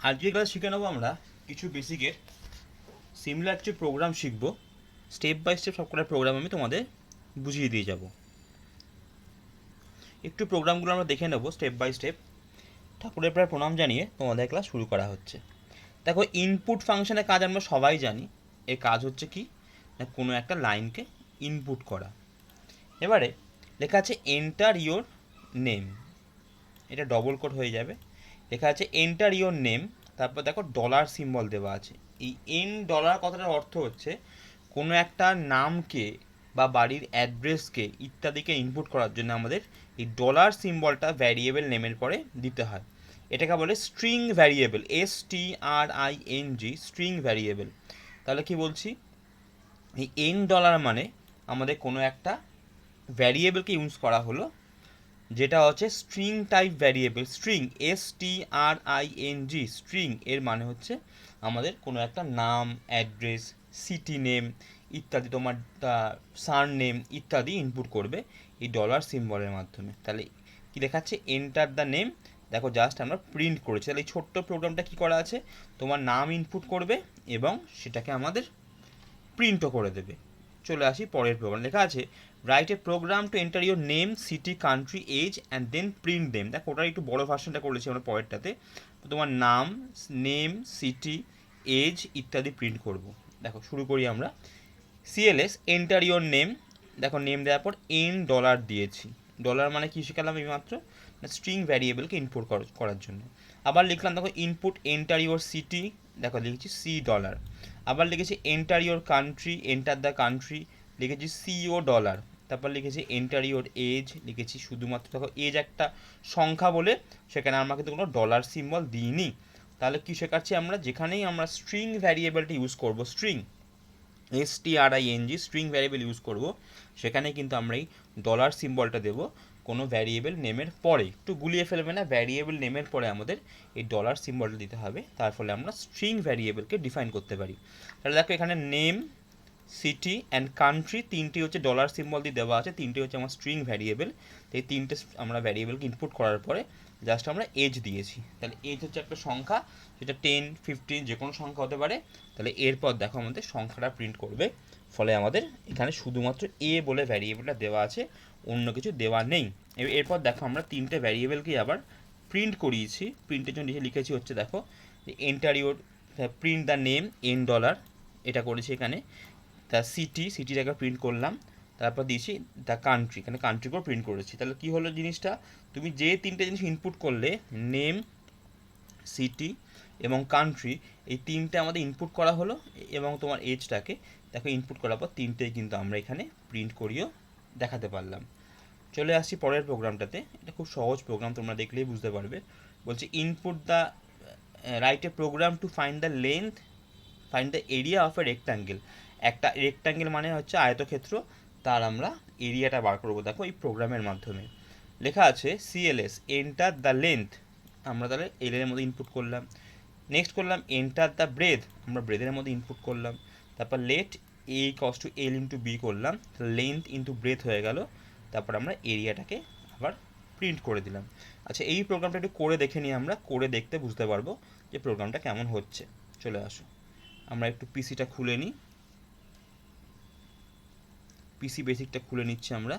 আজকে ক্লাস শিখে নেবো আমরা কিছু বেসিকের সিমিলার কিছু প্রোগ্রাম শিখবো। স্টেপ বাই স্টেপ সবকটা প্রোগ্রাম আমি তোমাদের বুঝিয়ে দিয়ে যাব। একটু প্রোগ্রামগুলো আমরা দেখে নেবো স্টেপ বাই স্টেপ। ঠাকুরের প্রায় প্রণাম জানিয়ে তোমাদের ক্লাস শুরু করা হচ্ছে। দেখো, ইনপুট ফাংশনের কাজ আমরা সবাই জানি। এর কাজ হচ্ছে কি না, কোনো একটা লাইনকে ইনপুট করা। এবারে লেখা আছে এন্টার ইওর নেম, এটা ডবল কোট হয়ে যাবে। লেখা আছে এন্টার ইওর নেম, তারপর দেখো ডলার সিম্বল দেওয়া আছে। এই $, কথাটার অর্থ হচ্ছে কোনো একটা নামকে বা বাড়ির অ্যাড্রেসকে ইত্যাদিকে ইনপুট করার জন্য আমাদের এই ডলার সিম্বলটা ভ্যারিয়েবল নেমের পরে দিতে হয়। এটাকে বলে string variable, STRING, string variable. তাহলে কি বলছি, এই $, মানে আমাদের কোনো একটা ভ্যারিয়েবলকে ইউজ করা হলো, যেটা হচ্ছে string type variable. String, STRING, string এর মানে হচ্ছে আমাদের কোনো একটা নাম, অ্যাড্রেস, সিটি নেম ইত্যাদি, তোমার সার নেম ইত্যাদি ইনপুট করবে এই ডলার সিম্বলের মাধ্যমে। তাহলে কি দেখাচ্ছে, এন্টার দ্য নেম। দেখো জাস্ট আমরা প্রিন্ট করেছি। তাহলে এই ছোট্ট প্রোগ্রামটা কি করা আছে, তোমার নাম ইনপুট করবে এবং সেটাকে আমাদের প্রিন্টও করে দেবে। চলে আসি পরের প্রোগ্রাম। লেখা আছে write a program to enter your name, city, country, age and then print them. দেখো ওটার একটু বড় ভার্সনটা করেছি আমরা পরেরটাতে। তোমার নাম, নেম, সিটি, এজ ইত্যাদি প্রিন্ট করব। দেখো শুরু করি আমরা। CLS enter your name. দেখো নেম দেওয়ার পর $, দিয়েছি। ডলার মানে কি শিখালাম এই মাত্র, স্ট্রিং ভ্যারিয়েবলকে ইনপুট করার জন্য। আবার লিখলাম দেখো ইনপুট এন্টার ইওর সিটি, দেখো লিখেছি $C। আবার লিখেছি enter your country, enter the country, লিখেছি $CO। তারপর লিখেছি এন্টার ইওর এজ, লিখেছি শুধুমাত্র, দেখো এজ একটা সংখ্যা বলে সেখানে আমরা কিন্তু কোনো ডলার সিম্বল দিইনি। তাহলে কি শেখাচ্ছি আমরা, যেখানেই আমরা স্ট্রিং ভ্যারিয়েবলটি ইউজ করব, string STRING string variable use করব, সেখানে কিন্তু আমরা এই ডলার সিম্বলটা দেবো কোনো ভ্যারিয়েবল নেমের পরে। একটু গুলিয়ে ফেলবে না, ভ্যারিয়েবল নেমের পরে আমাদের এই ডলার সিম্বলটা দিতে হবে, তার ফলে আমরা স্ট্রিং ভ্যারিয়েবলকে ডিফাইন করতে পারি। তাহলে দেখো এখানে নেম, সিটি অ্যান্ড কান্ট্রি তিনটি হচ্ছে ডলার সিম্বল দিয়ে দেওয়া আছে, তিনটি হচ্ছে আমার স্ট্রিং ভ্যারিয়েবল। এই তিনটে আমরা ভ্যারিয়েবলকে ইনপুট করার পরে জাস্ট আমরা এজ দিয়েছি। তাহলে এজ হচ্ছে একটা সংখ্যা, সেটা 10, 15 যে কোনো সংখ্যা হতে পারে। তাহলে এরপর দেখো আমাদের সংখ্যাটা প্রিন্ট করবে, ফলে আমাদের এখানে শুধুমাত্র এ বলে ভ্যারিয়েবলটা দেওয়া আছে, অন্য কিছু দেওয়া নেই। এরপর দেখো আমরা তিনটে ভ্যারিয়েবলকেই আবার প্রিন্ট করিয়েছি। প্রিন্টের জন্য লিখেছি হচ্ছে দেখো enter your, print the name $, এটা করেছি এখানে। দ্য সিটিটাকে প্রিন্ট করলাম, তারপর দিয়েছি দ্য কান্ট্রি, এখানে কান্ট্রি করে প্রিন্ট করেছি। তাহলে কী হলো জিনিসটা, তুমি যে তিনটে জিনিস ইনপুট করলে, নেম, সিটি এবং কান্ট্রি, এই তিনটে আমাদের ইনপুট করা হলো, এবং তোমার এজটাকে দেখো ইনপুট করার পর তিনটেই কিন্তু আমরা এখানে প্রিন্ট করিয়েও দেখাতে পারলাম। চলে আসছি পরের প্রোগ্রামটাতে। এটা খুব সহজ প্রোগ্রাম, তোমরা দেখলেই বুঝতে পারবে। বলছে input the, write a program to find the area of a rectangle. একটা রেক্ট্যাঙ্গেল মানে হচ্ছে আয়তক্ষেত্র, তার আমরা এরিয়াটা বার করবো দেখো এই প্রোগ্রামের মাধ্যমে। লেখা আছে CLS এন্টার দ্য লেন্থ, আমরা তাহলে এল এর মধ্যে ইনপুট করলাম। নেক্সট করলাম এন্টার দ্য ব্রেথ, আমরা ব্রেথের মধ্যে ইনপুট করলাম। তারপর লেট A = L × B করলাম, লেন্থ ইন্টু ব্রেথ হয়ে গেল। তারপর আমরা এরিয়াটাকে আবার প্রিন্ট করে দিলাম। আচ্ছা এই প্রোগ্রামটা একটু করে দেখে নিই, আমরা করে দেখতে বুঝতে পারবো যে প্রোগ্রামটা কেমন হচ্ছে। চলে আসো আমরা একটু পিসিটা খুলে নিই, পিসি বেসিকটা খুলে নিচ্ছি আমরা।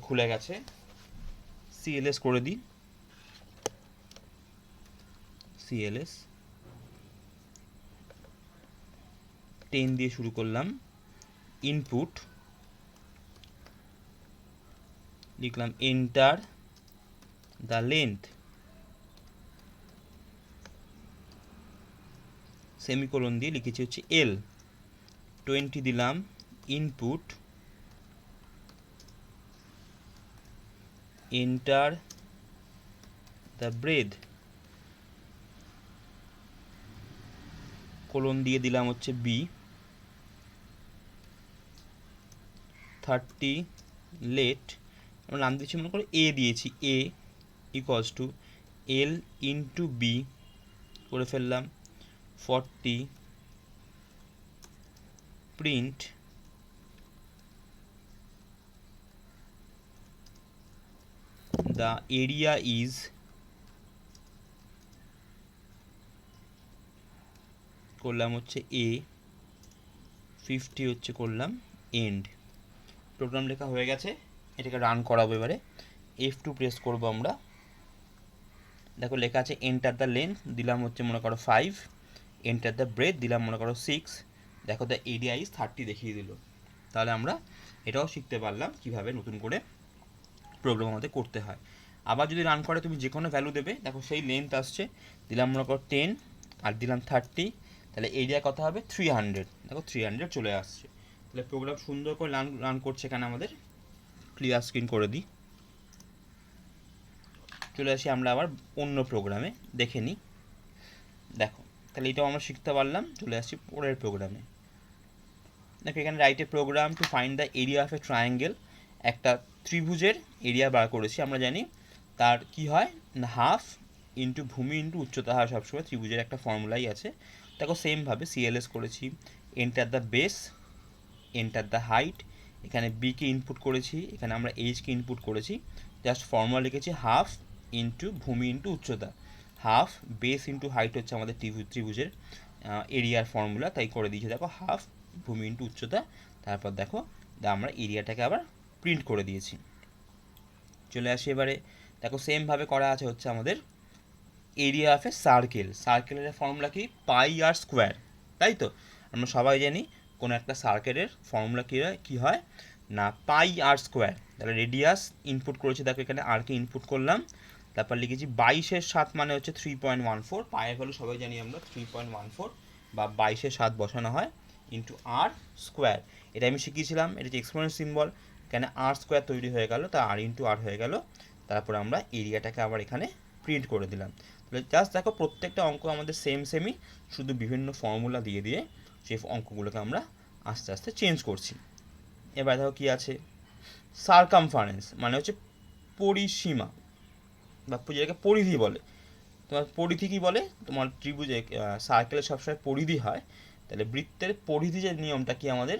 খুলে গেছে, CLS করে দিই। CLS 10 দিয়ে শুরু করলাম। ইনপুট লিখলাম এন্টার দ্য লেন্থ, সেমিকোলন দিয়ে লিখেছি হচ্ছে L, 20 দিলাম। Input enter the breadth, colon দিয়ে দিলাম হচ্ছে B, 30 লেট, আমরা নাম দিচ্ছি মনে করে A দিয়েছি, A = L × B করে ফেললাম। 40 প্রিন্ট দ্য এরিয়া ইজ করলাম হচ্ছে এ, 50 হচ্ছে করলাম এন্ড। প্রোগ্রাম লেখা হয়ে গেছে, এটাকে রান করাবো। এবারে F2 প্রেস করবো আমরা। দেখো লেখা আছে এন্টার দ্য লেন্থ, দিলাম হচ্ছে মনে করো 5, এন্টার দ্য ব্রেথ দিলাম মনে করো 6, দেখো দ্য এরিয়া ইজ 30 দেখিয়ে দিল। তাহলে আমরা এটাও শিখতে পারলাম কিভাবে নতুন করে প্রোগ্রাম আমাদের করতে হয়। আবার যদি রান করে তুমি যে কোনো ভ্যালু দেবে, দেখো সেই লেন্থ আসছে, দিলাম মনে করো 10 আর দিলাম 30, তাহলে এরিয়া কত হবে 300, দেখো 300 চলে আসছে। তাহলে প্রোগ্রাম সুন্দর করে রান করছে। এখানে আমাদের ক্লিয়ার স্ক্রিন করে দিই, চলে আসি আমরা আবার অন্য প্রোগ্রামে দেখে নিই। দেখো তাহলে এটাও আমরা শিখতে পারলাম। চলে আসছি পরের প্রোগ্রামে। দেখো এখানে write a program to find the area of a triangle. একটা ত্রিভুজের এরিয়া বার করেছি। আমরা জানি তার কি হয় না, হাফ ইন্টু ভূমি ইন্টু উচ্চতা হয় সবসময়, ত্রিভুজের একটা ফর্মুলাই আছে। দেখো সেমভাবে সিএলএস করেছি, enter the base, enter the height, এখানে বিকে ইনপুট করেছি, এখানে আমরা এইচকে ইনপুট করেছি। জাস্ট ফর্মুলা লিখেছি হাফ ইন্টু ভূমি ইন্টু উচ্চতা। হাফ বেস ইন্টু হাইট হচ্ছে আমাদের ত্রিভুজের এরিয়ার ফর্মুলা, তাই করে দিয়েছি। দেখো হাফ ভূমি ইন্টু উচ্চতা, তারপর দেখো আমরা এরিয়াটাকে আবার প্রিন্ট করে দিয়েছি। চলে আসি এবারে, দেখো সেমভাবে করা আছে হচ্ছে আমাদের এরিয়া অফ এ সার্কেল। সার্কেলের ফর্মুলা কি পাই আর স্কোয়ার, তাই তো আমরা সবাই জানি কোনো একটা সার্কেলের ফর্মুলা কী হয় না পাই আর স্কোয়ার। তাহলে রেডিয়াস ইনপুট করেছি, দেখো এখানে আরকে ইনপুট করলাম, তারপর লিখেছি 22/7 মানে হচ্ছে 3.14, পায়ের ভ্যালু সবাই জানি আমরা 3.14, বা 22/7 বসানো হয় ইন্টু আর স্কোয়ার। এটা আমি শিখিয়েছিলাম, এটা হচ্ছে এক্সপোনেন্ট সিম্বল, এখানে আর স্কোয়ার তৈরি হয়ে গেল, তা আর ইন্টু আর হয়ে গেল। তারপর আমরা এরিয়াটাকে আবার এখানে প্রিন্ট করে দিলাম। তাহলে জাস্ট দেখো প্রত্যেকটা অঙ্ক আমাদের সেমই, শুধু বিভিন্ন ফর্মুলা দিয়ে দিয়ে সেই অঙ্কগুলোকে আমরা আস্তে আস্তে চেঞ্জ করছি। এবার দেখো কী আছে, সারকামফারেন্স মানে হচ্ছে পরিসীমা, বা যেটাকে পরিধি বলে। তোমার পরিধি কী বলে, তোমার ত্রিভুজে সার্কেলে সবসময় পরিধি হয়, তাহলে বৃত্তের পরিধি যে নিয়মটা কি আমাদের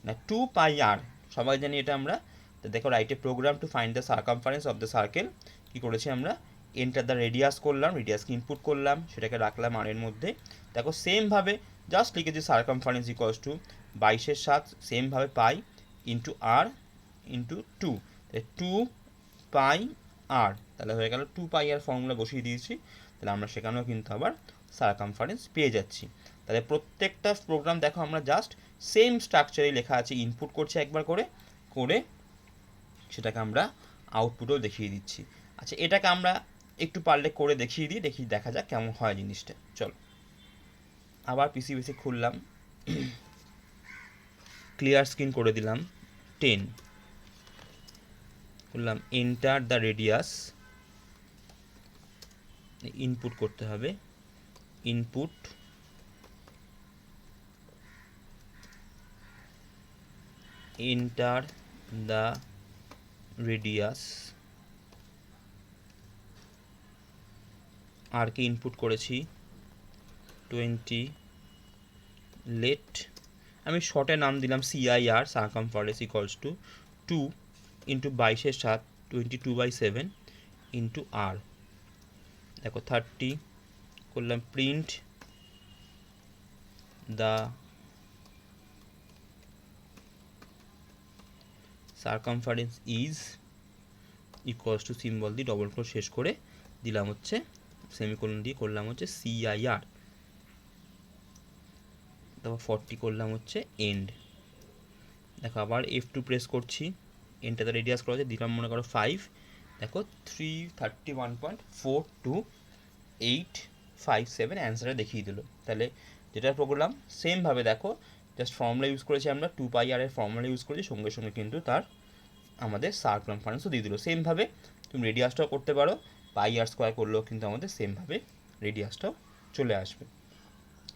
না 2πr, সবাই জানি এটা আমরা। তো দেখো write a program to find the circumference of the circle, কী করেছি আমরা এন্টার দ্য রেডিয়াস করলাম, রেডিয়াসকে ইনপুট করলাম, সেটাকে রাখলাম আর এর মধ্যে। দেখো সেমভাবে জাস্ট লিখেছি সারকামফারেন্স ইকুয়ালস টু 22/7, সেমভাবে পাই ইন্টু আর ইন্টু 2, 2πr, তাহলে হয়ে গেল 2πr ফর্মুলা বসিয়ে দিয়েছি। তাহলে আমরা সেখানেও কিন্তু আবার সারকামফারেন্স পেয়ে যাচ্ছি। তাহলে প্রত্যেকটা প্রোগ্রাম দেখো আমরা জাস্ট সেম স্ট্রাকচারে লেখা আছে, ইনপুট করছে একবার করে করে সেটাকে আমরা আউটপুটও দেখিয়ে দিচ্ছি। আচ্ছা এটাকে আমরা একটু পারলে করে দেখিয়ে দিই, দেখা যাক কেমন হয় জিনিসটা। চলো আবার পিসি খুললাম, ক্লিয়ার স্ক্রিন করে দিলাম 10, করলাম এন্টার দ্য রেডিয়াস, ইনপুট করতে হবে, input enter the radius, r কে ইনপুট করেছি 20, লেট আমি শর্টে নাম দিলাম CIR, circumference equals to 2 into 22/7 22/7 into r, দেখো 30, করলাম print the circumference is equals to symbol দিয়ে ডবল ক্লোজ শেষ করে দিলাম হচ্ছে সেমিকোলন দিয়ে করলাম হচ্ছে CIR, তারপর 40 করলাম হচ্ছে এন্ড। দেখো আবার F2 প্রেস করছি, এন্টার দ্য রেডিয়াস করা হচ্ছে, দিলাম মনে করো 5, দেখো 331.428557 অ্যান্সারে দেখিয়ে দিল। তাহলে যেটা প্রোগ্রাম সেমভাবে দেখো জাস্ট ফর্মুলা ইউজ করেছি আমরা, 2πr এর ফর্মুলা ইউজ করেছি, সঙ্গে সঙ্গে কিন্তু তার আমাদের সারকামফারেন্সও দিয়ে দিল। সেমভাবে তুমি রেডিয়াসটাও করতে পারো, πr স্কোয়ার করলেও কিন্তু আমাদের সেমভাবে রেডিয়াসটাও চলে আসবে।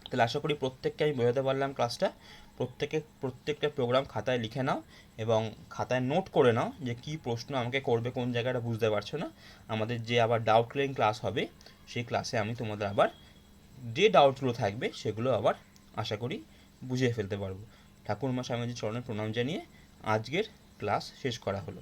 তাহলে আশা করি প্রত্যেককে আমি বোঝাতে পারলাম ক্লাসটা। প্রত্যেকটা প্রোগ্রাম খাতায় লিখে নাও এবং খাতায় নোট করে নাও যে কী প্রশ্ন আমাকে করবে, কোন জায়গাটা বুঝতে পারছো না। আমাদের যে আবার ডাউট ক্লিয়ারিং ক্লাস হবে সেই ক্লাসে আমি তোমাদের আবার যে ডাউটগুলো থাকবে সেগুলো আবার আশা করি বুঝিয়ে ফেলতে পারবো। ঠাকুরমা স্বামীজির চরণে প্রণাম জানিয়ে আজকের ক্লাস শেষ করা হলো।